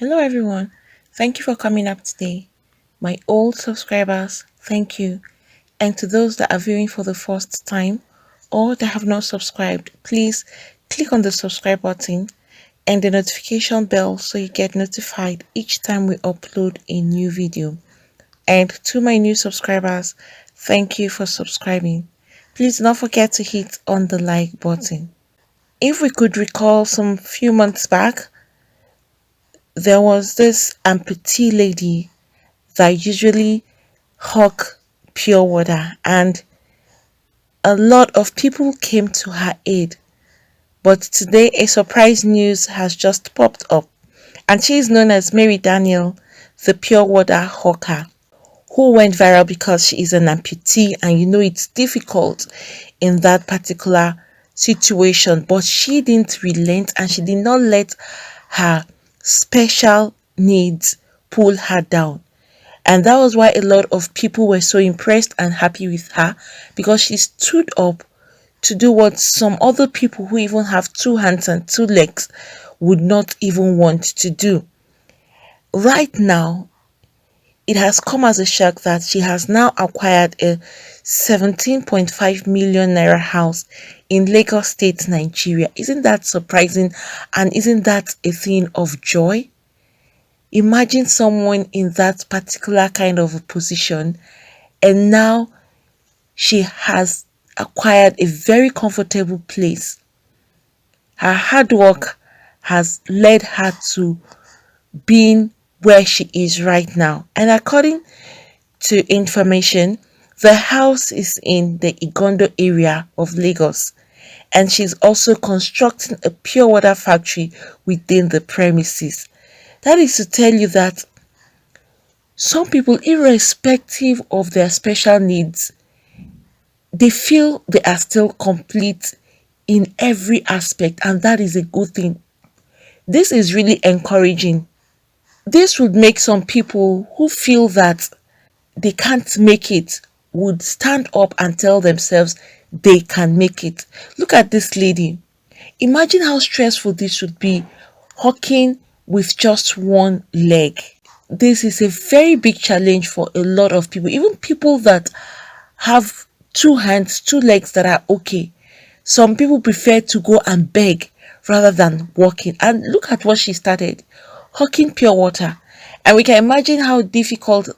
Hello everyone. Thank you for coming up today. My old subscribers, thank you. And to those that are viewing for the first time or that have not subscribed, please click on the subscribe button and the notification bell so you get notified each time we upload a new video. And to my new subscribers, thank you for subscribing. Please don't forget to hit on the like button. If we could recall some few months back, there was this amputee lady that usually hawk pure water, and a lot of people came to her aid. But today a surprise news has just popped up, and she is known as Mary Daniel, the pure water hawker, who went viral because she is an amputee, and it's difficult in that particular situation. But she didn't relent, and she did not let her special needs pull her down. And that was why a lot of people were so impressed and happy with her, because she stood up to do what some other people who even have two hands and two legs would not even want to do. Right now, it has come as a shock that she has now acquired a 17.5 million naira house in Lagos State, Nigeria. Isn't that surprising? And isn't that a thing of joy? Imagine someone in that particular kind of a position, and now she has acquired a very comfortable place. Her hard work has led her to being where she is right now. And according to information, the house is in the Igondo area of Lagos, and she's also constructing a pure water factory within the premises. That is to tell you that some people, irrespective of their special needs, they feel they are still complete in every aspect, and that is a good thing. This is really encouraging. This would make some people who feel that they can't make it would stand up and tell themselves they can make it. Look at this lady. Imagine how stressful this would be, hawking with just one leg. This is a very big challenge for a lot of people, even people that have two hands, two legs that are okay. Some people prefer to go and beg rather than walking. And look at what she started, hawking pure water. And we can imagine how difficult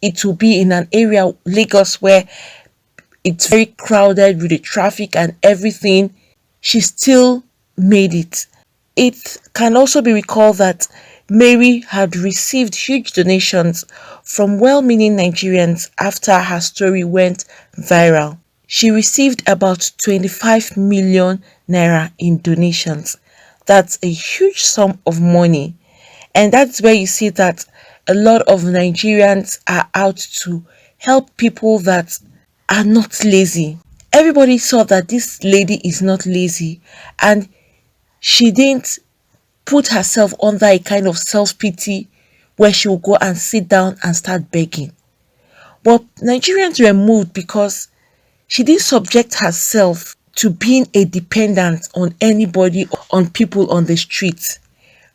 it will be in an area, Lagos, where it's very crowded with the traffic and everything. She still made it. It can also be recalled that Mary had received huge donations from well-meaning Nigerians after her story went viral. She received about 25 million naira in donations. That's a huge sum of money. And that's where you see that a lot of Nigerians are out to help people that are not lazy. Everybody saw that this lady is not lazy, and she didn't put herself under a kind of self-pity where she will go and sit down and start begging. But Nigerians were moved because she didn't subject herself to being a dependent on anybody, on people on the streets.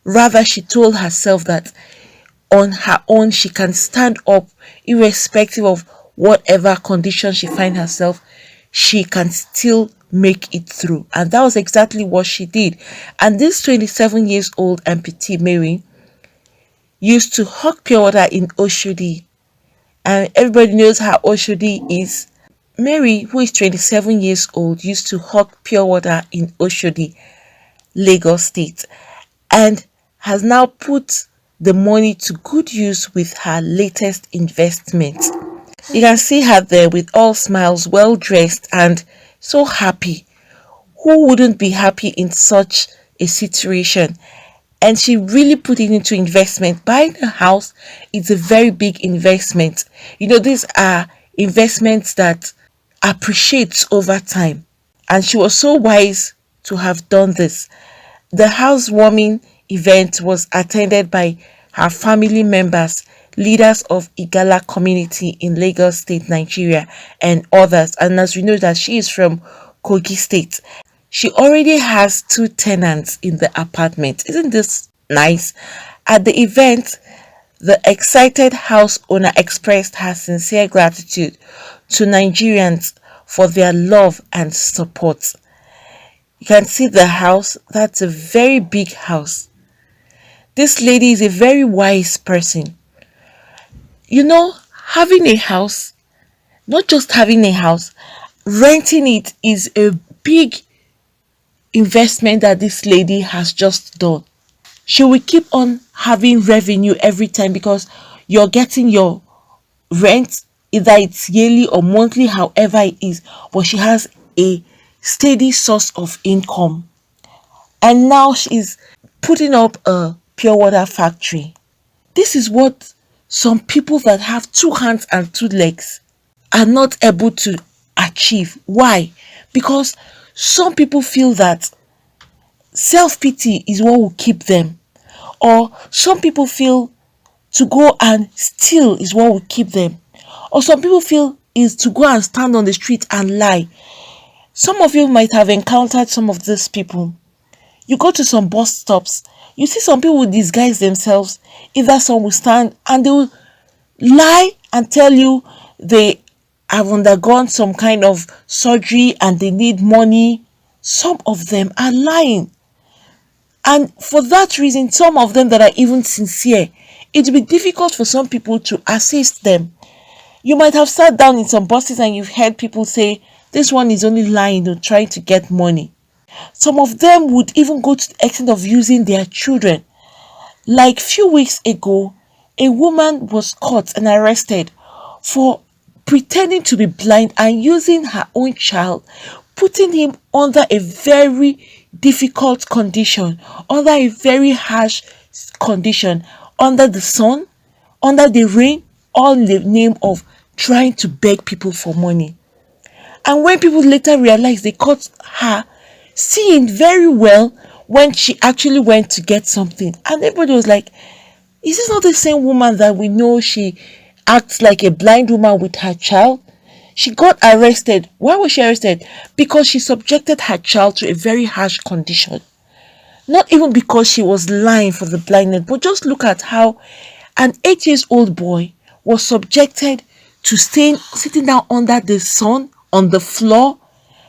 Rather, she told herself that on her own she can stand up irrespective of whatever condition she finds herself. She can still make it through, and that was exactly what she did. And this 27 years old amputee Mary used to hawk pure water in Oshodi, and everybody knows how Oshodi is. Mary, who is 27 years old, used to hawk pure water in Oshodi, Lagos State, and has now put the money to good use with her latest investment. You can see her there with all smiles, well dressed and so happy. Who wouldn't be happy in such a situation? And she really put it into investment. Buying a house is a very big investment. These are investments that appreciates over time. And she was so wise to have done this. The housewarming event was attended by her family members, leaders of Igala community in Lagos State, Nigeria, and others. And as we know that she is from Kogi State, she already has two tenants in the apartment. Isn't this nice? At the event, the excited house owner expressed her sincere gratitude to Nigerians for their love and support. You can see the house, that's a very big house. This lady is a very wise person. You know, having a house, not just having a house, renting it is a big investment that this lady has just done. She will keep on having revenue every time because you're getting your rent, either it's yearly or monthly, however it is, but she has a steady source of income. And now she's putting up a pure water factory. This is what some people that have two hands and two legs are not able to achieve. Why? Because some people feel that self-pity is what will keep them, or some people feel to go and steal is what will keep them, or some people feel is to go and stand on the street and lie. Some of you might have encountered some of these people. You go to some bus stops, you see some people will disguise themselves. Either some will stand and they will lie and tell you they have undergone some kind of surgery and they need money. Some of them are lying. And for that reason, some of them that are even sincere, it will be difficult for some people to assist them. You might have sat down in some buses and you've heard people say, this one is only lying or trying to get money. Some of them would even go to the extent of using their children. Like few weeks ago, a woman was caught and arrested for pretending to be blind and using her own child, putting him under a very difficult condition, under a very harsh condition, under the sun, under the rain, all in the name of trying to beg people for money. And when people later realized, they caught her seeing very well when she actually went to get something. And everybody was like, is this not the same woman that we know she acts like a blind woman with her child? She got arrested. Why was she arrested? Because she subjected her child to a very harsh condition. Not even because she was lying for the blindness, but just look at how an 8-year-old boy was subjected to sitting down under the sun, on the floor,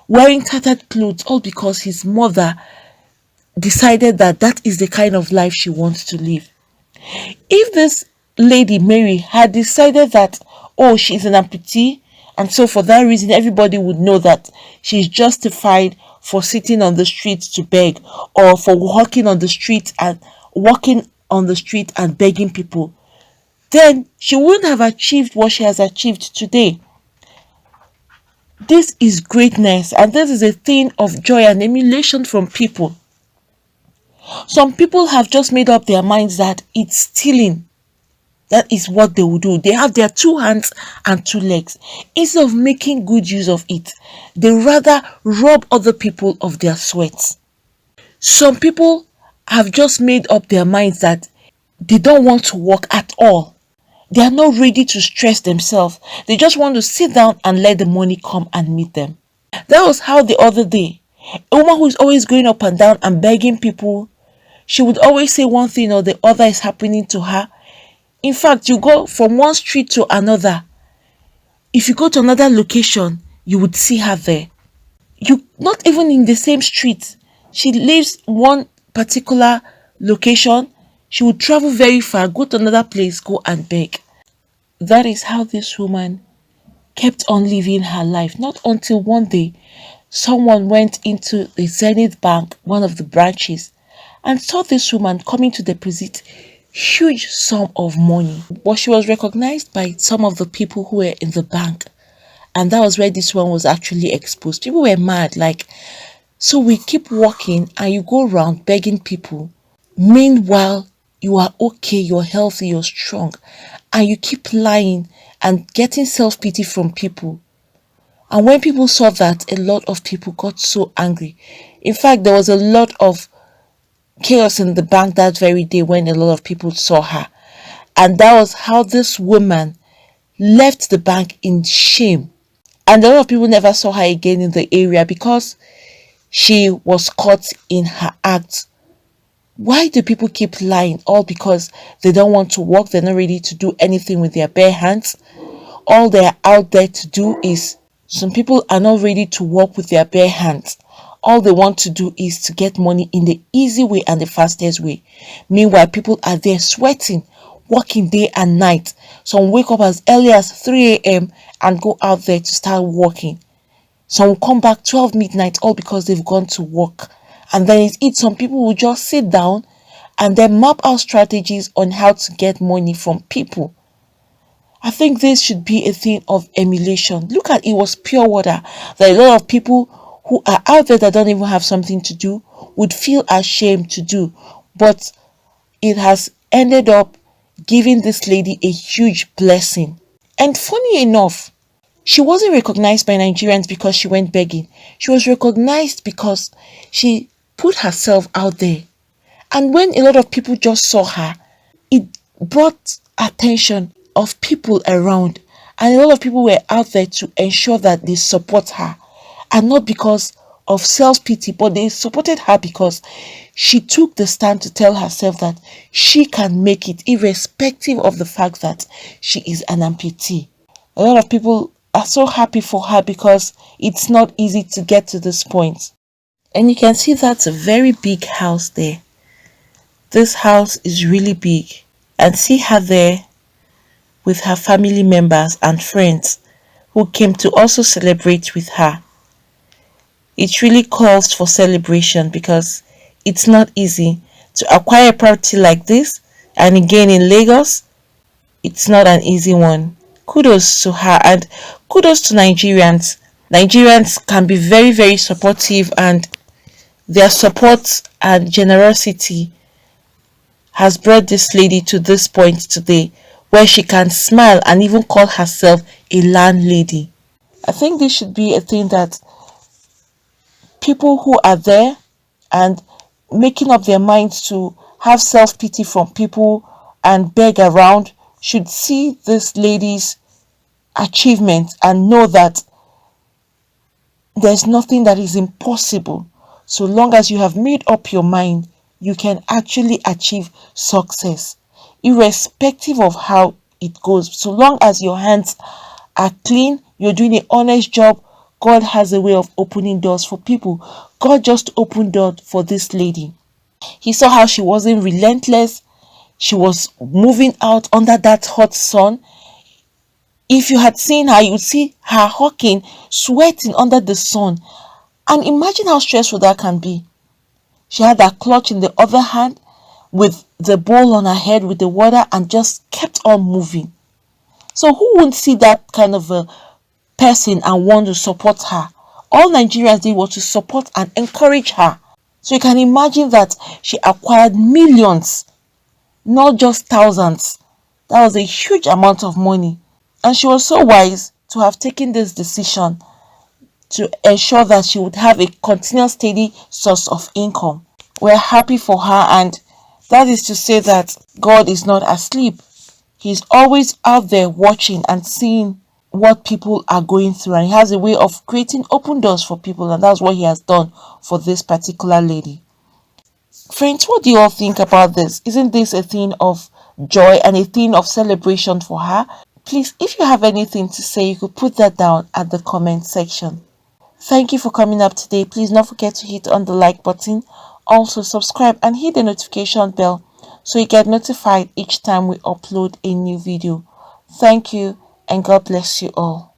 wearing tattered clothes, all because his mother decided that that is the kind of life she wants to live. If this lady Mary had decided that, oh, she's an amputee, and so for that reason everybody would know that she's justified for sitting on the street to beg, or for walking on the street and begging people, then she wouldn't have achieved what she has achieved today. This is greatness, and this is a thing of joy and emulation from people. Some people have just made up their minds that it's stealing. That is what they will do. They have their two hands and two legs. Instead of making good use of it, they rather rob other people of their sweat. Some people have just made up their minds that they don't want to work at all. They are not ready to stress themselves. They just want to sit down and let the money come and meet them. That was how the other day, a woman who is always going up and down and begging people, she would always say one thing or the other is happening to her. In fact, you go from one street to another. If you go to another location, you would see her there. You not even in the same street. She lives one particular location. She would travel very far, go to another place, go and beg. That is how this woman kept on living her life. Not until one day, someone went into the Zenith Bank, one of the branches, and saw this woman coming to deposit huge sum of money. But she was recognized by some of the people who were in the bank. And that was where this one was actually exposed. People were mad, like, so we keep walking and you go around begging people. Meanwhile, you are okay, you're healthy, you're strong. And you keep lying and getting self-pity from people. And when people saw that, a lot of people got so angry. In fact, there was a lot of chaos in the bank that very day when a lot of people saw her. And that was how this woman left the bank in shame. And a lot of people never saw her again in the area because she was caught in her act Why do people keep lying? All because they don't want to work, they're not ready to do anything with their bare hands. All they're out there to do is, some people are not ready to work with their bare hands. All they want to do is to get money in the easy way and the fastest way. Meanwhile, people are there sweating, working day and night. Some wake up as early as 3 a.m. and go out there to start working. Some will come back 12 midnight, all because they've gone to work. And then it's it. Some people will just sit down and then map out strategies on how to get money from people. I think this should be a thing of emulation. Look at, it was pure water that a lot of people who are out there that don't even have something to do would feel ashamed to do. But it has ended up giving this lady a huge blessing. And funny enough, she wasn't recognized by Nigerians because she went begging. She was recognized because she put herself out there. And when a lot of people just saw her, it brought attention of people around. And a lot of people were out there to ensure that they support her. And not because of self-pity, but they supported her because she took the stand to tell herself that she can make it irrespective of the fact that she is an amputee. A lot of people are so happy for her because it's not easy to get to this point. And you can see that's a very big house there. This house is really big. And see her there with her family members and friends who came to also celebrate with her. It really calls for celebration because it's not easy to acquire a property like this, and again in Lagos, it's not an easy one. Kudos to her and kudos to Nigerians. Nigerians can be very, very supportive, and their support and generosity has brought this lady to this point today where she can smile and even call herself a landlady. I think this should be a thing that people who are there and making up their minds to have self-pity from people and beg around should see this lady's achievement and know that there's nothing that is impossible. So long as you have made up your mind, you can actually achieve success, irrespective of how it goes. So long as your hands are clean, you're doing an honest job, God has a way of opening doors for people. God just opened doors for this lady. He saw how she wasn't relentless. She was moving out under that hot sun. If you had seen her, you would see her hawking, sweating under the sun. And imagine how stressful that can be. She had that clutch in the other hand with the bowl on her head with the water and just kept on moving. So who wouldn't see that kind of a person and want to support her? All Nigerians did was to support and encourage her. So you can imagine that she acquired millions, not just thousands. That was a huge amount of money. And she was so wise to have taken this decision to ensure that she would have a continuous steady source of income. We're happy for her, and that is to say that God is not asleep. He's always out there watching and seeing what people are going through, and he has a way of creating open doors for people, and that's what he has done for this particular lady. Friends, what do you all think about this? Isn't this a thing of joy and a thing of celebration for her? Please, if you have anything to say, you could put that down at the comment section. Thank you for coming up today. Please don't forget to hit on the like button. Also subscribe and hit the notification bell so you get notified each time we upload a new video. Thank you and God bless you all.